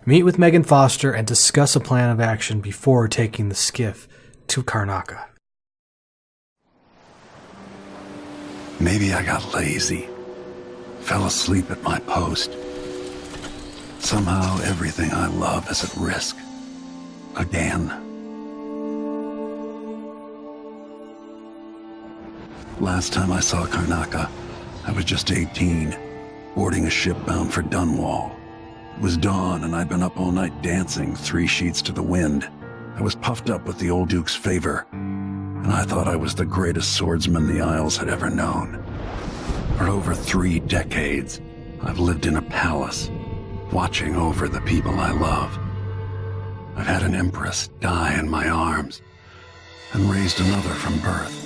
Meet with Megan Foster and discuss a plan of action before taking the skiff to Karnaca. Maybe I got lazy. Fell asleep at my post. Somehow everything I love is at risk. Again. Last time I saw Karnaca, I was just 18, boarding a ship bound for Dunwall. It was dawn and I'd been up all night dancing 3 sheets to the wind. I was puffed up with the old Duke's favor, and I thought I was the greatest swordsman the Isles had ever known. For over 3 decades, I've lived in a palace, watching over the people I love. I've had an empress die in my arms, and raised another from birth.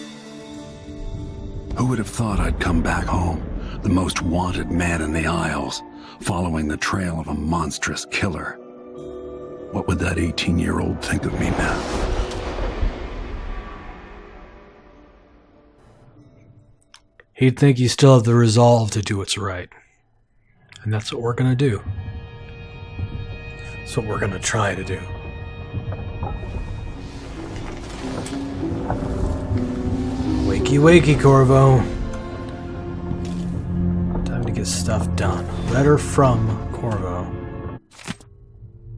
Who would have thought I'd come back home, the most wanted man in the Isles, following the trail of a monstrous killer? What would that 18-year-old think of me now? He'd think you still have the resolve to do what's right. And that's what we're gonna do. That's what we're gonna try to do. Wakey, wakey, Corvo. Time to get stuff done. Letter from Corvo.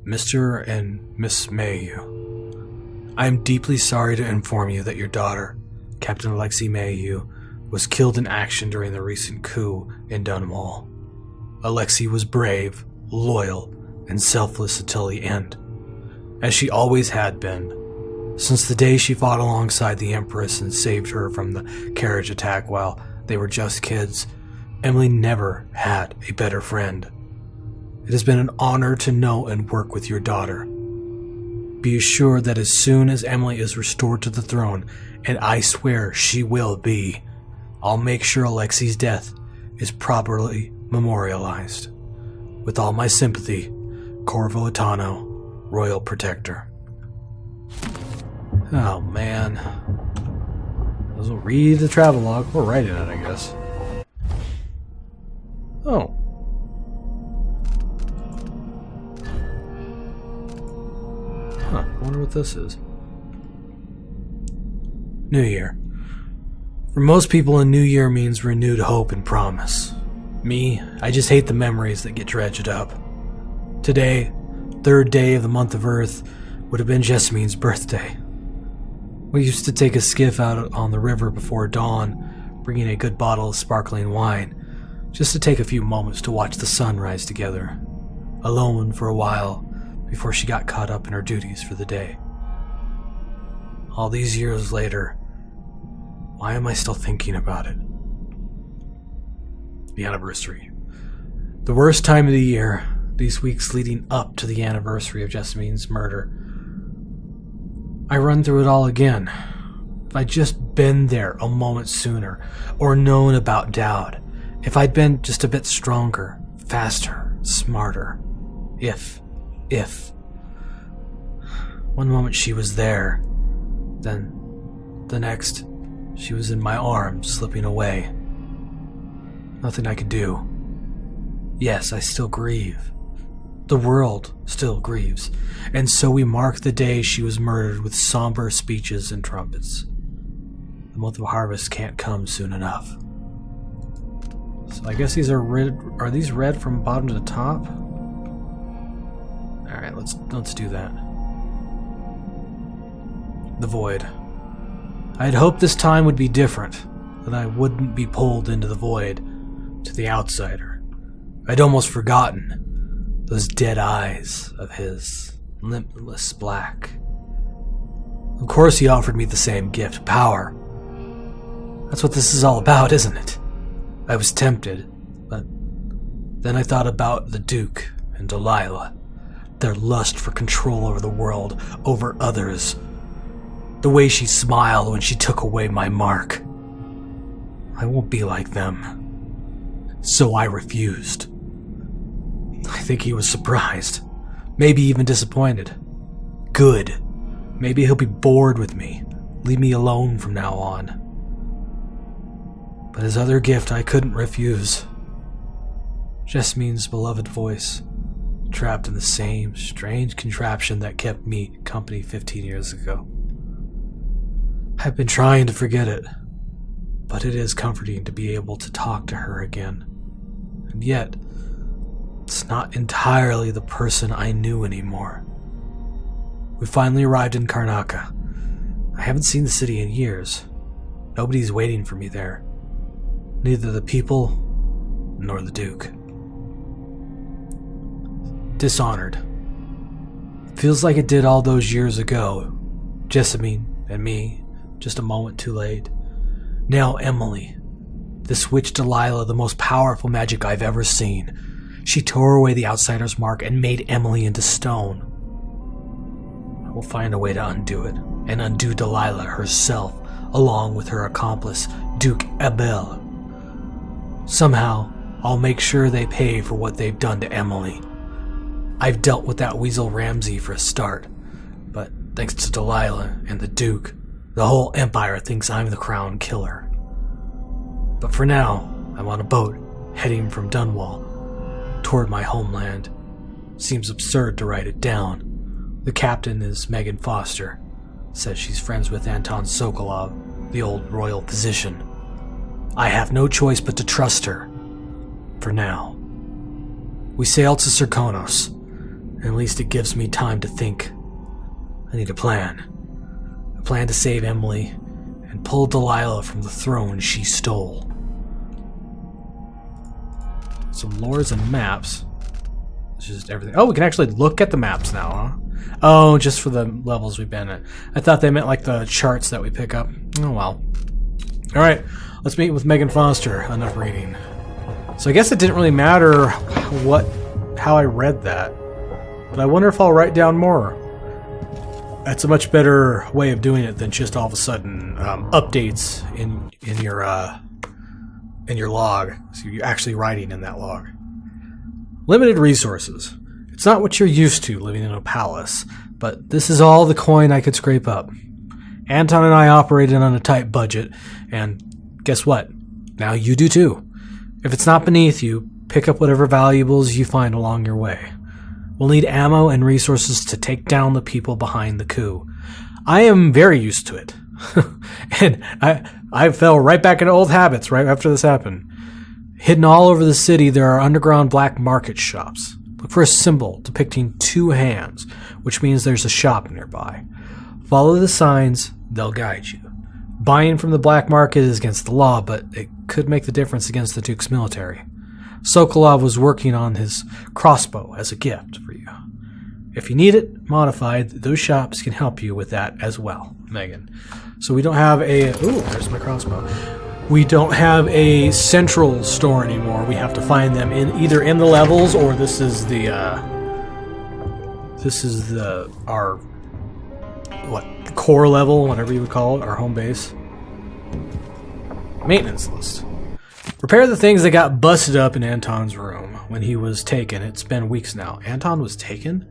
Mr. and Miss Mayhew. I am deeply sorry to inform you that your daughter, Captain Alexei Mayhew, was killed in action during the recent coup in Dunwall. Alexei was brave, loyal, and selfless until the end, as she always had been. Since the day she fought alongside the Empress and saved her from the carriage attack while they were just kids, Emily never had a better friend. It has been an honor to know and work with your daughter. Be assured that as soon as Emily is restored to the throne, and I swear she will be, I'll make sure Alexei's death is properly memorialized. With all my sympathy, Corvo Atano, Royal Protector. Oh man. We'll read the travelogue. We're writing it, I guess. Oh. Huh, I wonder what this is. New Year. For most people, a new year means renewed hope and promise. Me, I just hate the memories that get dredged up. Today, 3rd day of the month of Earth, would have been Jessamine's birthday. We used to take a skiff out on the river before dawn, bringing a good bottle of sparkling wine, just to take a few moments to watch the sun rise together, alone for a while before she got caught up in her duties for the day. All these years later, why am I still thinking about it? The anniversary. The worst time of the year, these weeks leading up to the anniversary of Jessamine's murder. I run through it all again. If I'd just been there a moment sooner, or known about Dowd, if I'd been just a bit stronger, faster, smarter. If. One moment she was there, then the next, she was in my arms, slipping away. Nothing I could do. Yes, I still grieve. The world still grieves, and so we mark the day she was murdered with somber speeches and trumpets. The month of harvest can't come soon enough. So I guess these are red. Are these red from bottom to the top? All right, let's do that. The void. I had hoped this time would be different, that I wouldn't be pulled into the void, to the outsider. I'd almost forgotten those dead eyes of his, limitless black. Of course he offered me the same gift, power. That's what this is all about, isn't it? I was tempted, but then I thought about the Duke and Delilah, their lust for control over the world, over others. The way she smiled when she took away my mark. I won't be like them. So I refused. I think he was surprised. Maybe even disappointed. Good. Maybe he'll be bored with me. Leave me alone from now on. But his other gift I couldn't refuse. Jessamine's beloved voice. trapped in the same strange contraption that kept me company 15 years ago. I've been trying to forget it, but it is comforting to be able to talk to her again. And yet, it's not entirely the person I knew anymore. We finally arrived in Karnaca. I haven't seen the city in years. Nobody's waiting for me there. Neither the people nor the Duke. Dishonored. Feels like it did all those years ago. Jessamine and me, just a moment too late. Now Emily. This witch Delilah, the most powerful magic I've ever seen. She tore away the outsider's mark and made Emily into stone. I will find a way to undo it, and undo Delilah herself, along with her accomplice, Duke Abel. Somehow, I'll make sure they pay for what they've done to Emily. I've dealt with that weasel Ramsay for a start, but thanks to Delilah and the Duke, the whole Empire thinks I'm the crown killer. But for now, I'm on a boat, heading from Dunwall, toward my homeland. Seems absurd to write it down. The captain is Megan Foster. Says she's friends with Anton Sokolov, the old royal physician. I have no choice but to trust her. For now. We sail to Serkonos. At least it gives me time to think. I need a plan. A plan to save Emily and pull Delilah from the throne she stole. Some lores and maps. It's just everything. Oh, we can actually look at the maps now, huh? Oh, just for the levels we've been at. I thought they meant like the charts that we pick up. Oh well. Alright, let's meet with Megan Foster. Enough reading. So I guess it didn't really matter how I read that. But I wonder if I'll write down more. That's a much better way of doing it than just all of a sudden updates in your log. So you're actually writing in that log. Limited resources. It's not what you're used to living in a palace, but this is all the coin I could scrape up. Anton and I operated on a tight budget, and guess what? Now you do too. If it's not beneath you, pick up whatever valuables you find along your way. We'll need ammo and resources to take down the people behind the coup. I am very used to it. And I fell right back into old habits right after this happened. Hidden all over the city, there are underground black market shops. Look for a symbol depicting two hands, which means there's a shop nearby. Follow the signs, they'll guide you. Buying from the black market is against the law, but it could make the difference against the Duke's military. Sokolov was working on his crossbow as a gift for you. If you need it modified, those shops can help you with that as well, Megan. So we don't have a... Ooh, there's my crossbow. We don't have a central store anymore. We have to find them either in the levels, or this is our core level, whatever you would call it, our home base. Maintenance list. Repair the things that got busted up in Anton's room when he was taken. It's been weeks now. Anton was taken?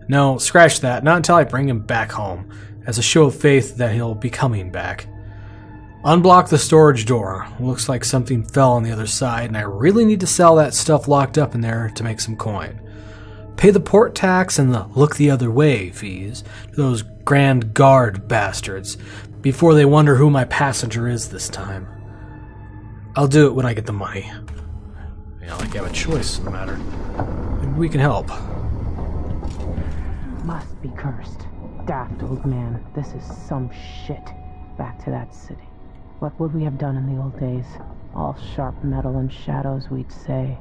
No, scratch that. Not until I bring him back home, as a show of faith that he'll be coming back. Unblock the storage door. Looks like something fell on the other side, and I really need to sell that stuff locked up in there to make some coin. Pay the port tax and the look the other way fees to those Grand Guard bastards before they wonder who my passenger is this time. I'll do it when I get the money. You know, like you have a choice in the matter. Maybe we can help. Must be cursed. Daft old man. This is some shit. Back to that city. What would we have done in the old days? All sharp metal and shadows, we'd say.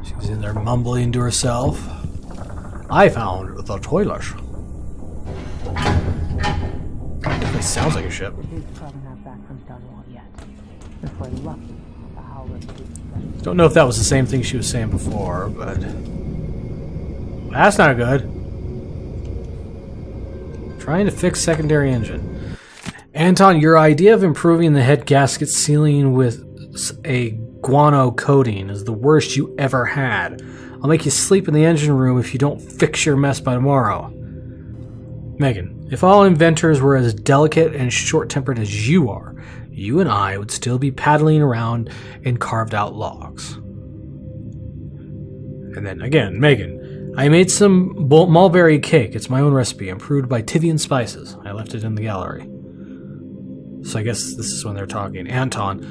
She's in there mumbling to herself. I found the toilet. Definitely sounds like a ship. He's probably not back from Dunwall yet. If we're lucky, the howler. Don't know if that was the same thing she was saying before, but that's not good. Trying to fix secondary engine. Anton, your idea of improving the head gasket sealing with a guano coating is the worst you ever had. I'll make you sleep in the engine room if you don't fix your mess by tomorrow. Megan, if all inventors were as delicate and short-tempered as you are, you and I would still be paddling around in carved-out logs. And then again, Megan. I made some mulberry cake. It's my own recipe, improved by Tivian spices. I left it in the gallery. So I guess this is when they're talking. Anton,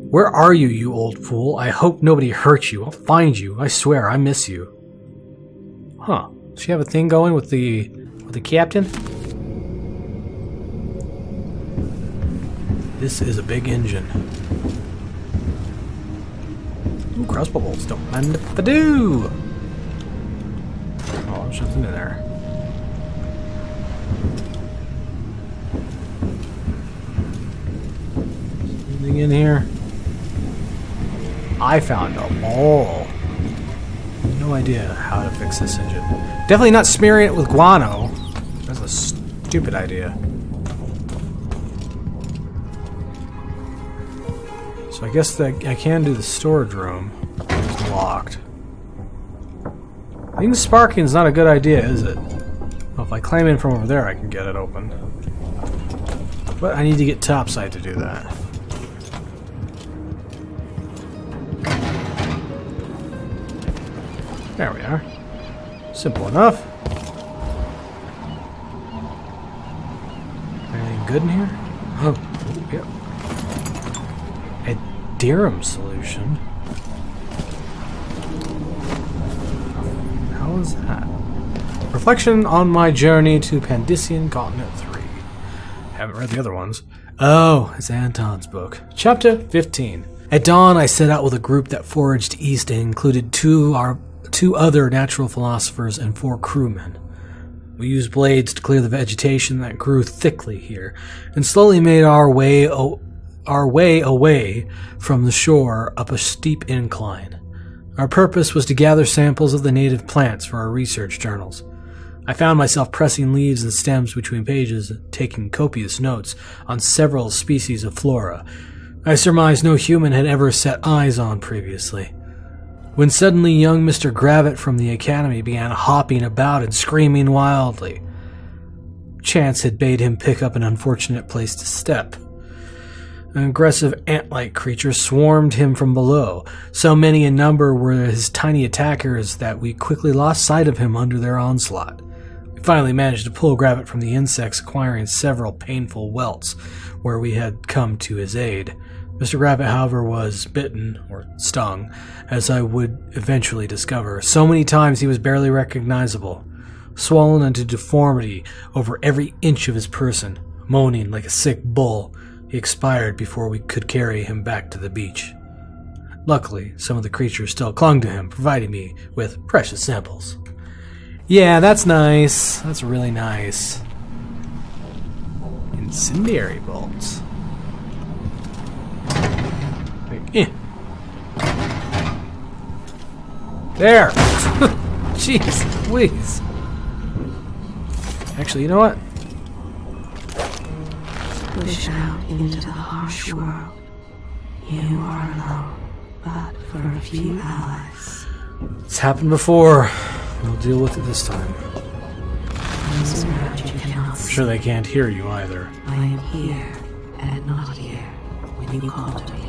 where are you, you old fool? I hope nobody hurt you. I'll find you. I swear, I miss you. Huh. Does she have a thing going with the captain? This is a big engine. Ooh, crossbow bolts. Don't mind if I do. Oh, there's something in there. Anything in here? I found a ball. No idea how to fix this engine. Definitely not smearing it with guano. That's a stupid idea. So I guess that I can do the storage room. It's locked. I think sparking is not a good idea, is it? Well, if I climb in from over there, I can get it open. But I need to get topside to do that. There we are. Simple enough. Anything good in here? Oh, yep. A Dirham solution. How is that? Reflection on my journey to Pandician Continent 3. Haven't read the other ones. Oh, it's Anton's book. Chapter 15. At dawn, I set out with a group that foraged east and included two other natural philosophers and 4 crewmen. We used blades to clear the vegetation that grew thickly here, and slowly made our way away from the shore up a steep incline. Our purpose was to gather samples of the native plants for our research journals. I found myself pressing leaves and stems between pages, taking copious notes on several species of flora I surmised no human had ever set eyes on previously. When suddenly young Mr. Gravitt from the academy began hopping about and screaming wildly. Chance had bade him pick up an unfortunate place to step. An aggressive ant-like creature swarmed him from below. So many in number were his tiny attackers that we quickly lost sight of him under their onslaught. We finally managed to pull Gravitt from the insects, acquiring several painful welts where we had come to his aid. Mr. Gravitt, however, was bitten, or stung, as I would eventually discover. So many times he was barely recognizable, swollen into deformity over every inch of his person, moaning like a sick bull. He expired before we could carry him back to the beach. Luckily, some of the creatures still clung to him, providing me with precious samples. Yeah, that's nice. That's really nice. Incendiary bolts. There! Jeez, please. Actually, you know what? Push out into the harsh world. You are alone, but for a few allies. It's happened before. We'll deal with it this time. I'm sure they can't hear you either. I am here and not here when you call to me.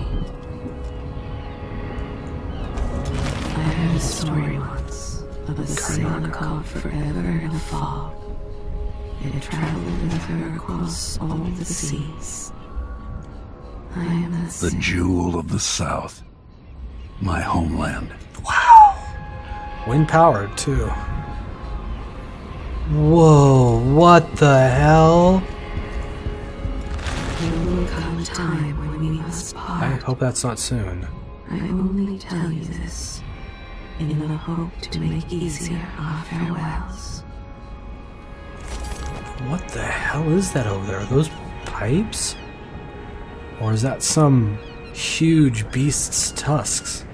I heard a story once of a sailor caught forever in a fog. It traveled with her across all the seas. I am the jewel of the South. My homeland. Wow. Wind powered, too. Whoa, what the hell? There will come a time when we must part. I hope that's not soon. I only tell you this in the hope to make easier our farewells. What the hell is that over there? Are those pipes? Or is that some huge beast's tusks?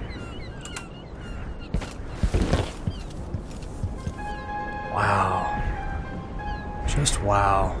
Wow. Just wow.